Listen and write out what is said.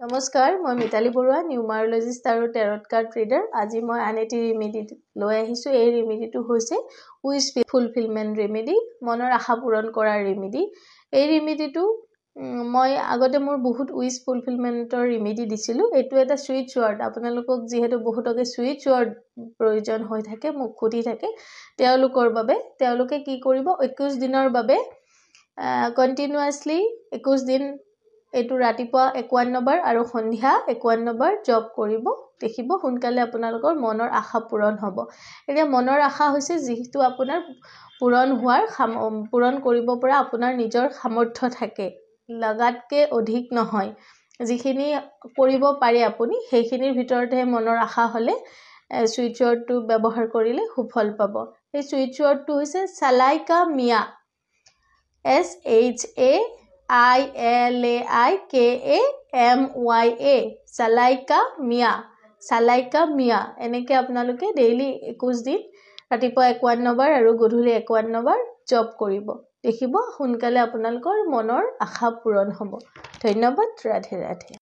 নমস্কাৰ, মই মিতালী বৰুৱা, নিউমাৰলজিষ্ট আৰু টেৰট কাৰ্ড ৰিডাৰ। আজি মই আন এটি ৰেমেডি লৈ আহিছোঁ। এই ৰেমেডিটো হৈছে উইচ ফুলফিলমেণ্ট ৰেমেডি, মনৰ আশা পূৰণ কৰাৰ ৰেমেডি। এই ৰেমেডিটো মই আগতে মোৰ বহুত উইচ ফুলফিলমেণ্টৰ ৰেমেডি দিছিলোঁ। এইটো এটা ছুইচ ৱৰ্ড। আপোনালোকক যিহেতু বহুতকে ছুইচ ৱৰ্ড প্ৰয়োজন হৈ থাকে, মোক সুধি থাকে, তেওঁলোকৰ বাবে তেওঁলোকে কি কৰিব, 21 দিনৰ বাবে কণ্টিনিউৱাছলি 21 দিন এইটো ৰাতিপুৱা 51 বাৰ আৰু সন্ধিয়া 51 বাৰ জপ কৰিব। দেখিব সোনকালে আপোনালোকৰ মনৰ আশা পূৰণ হ'ব। এতিয়া মনৰ আশা হৈছে যিটো আপোনাৰ পূৰণ কৰিব পৰা আপোনাৰ নিজৰ সামৰ্থ্য থাকে, লগাতকৈ অধিক নহয়। যিখিনি কৰিব পাৰে আপুনি, সেইখিনিৰ ভিতৰতহে মনৰ আশা হ'লে ছুইচ ৱৰ্ডটো ব্যৱহাৰ কৰিলে সুফল পাব। এই ছুইচ ৱৰ্ডটো হৈছে চালাইকা মিয়া, SHAILAIKAMYA, চালাইকা মিয়া, চালাইকা মিয়া। এনেকৈ আপোনালোকে ডেইলি 21 দিন ৰাতিপুৱা 51 বাৰ আৰু গধূলি 51 বাৰ জপ কৰিব। দেখিব সোনকালে আপোনালোকৰ মনৰ আশা পূৰণ হ'ব। ধন্যবাদ। ৰাধে ৰাধে।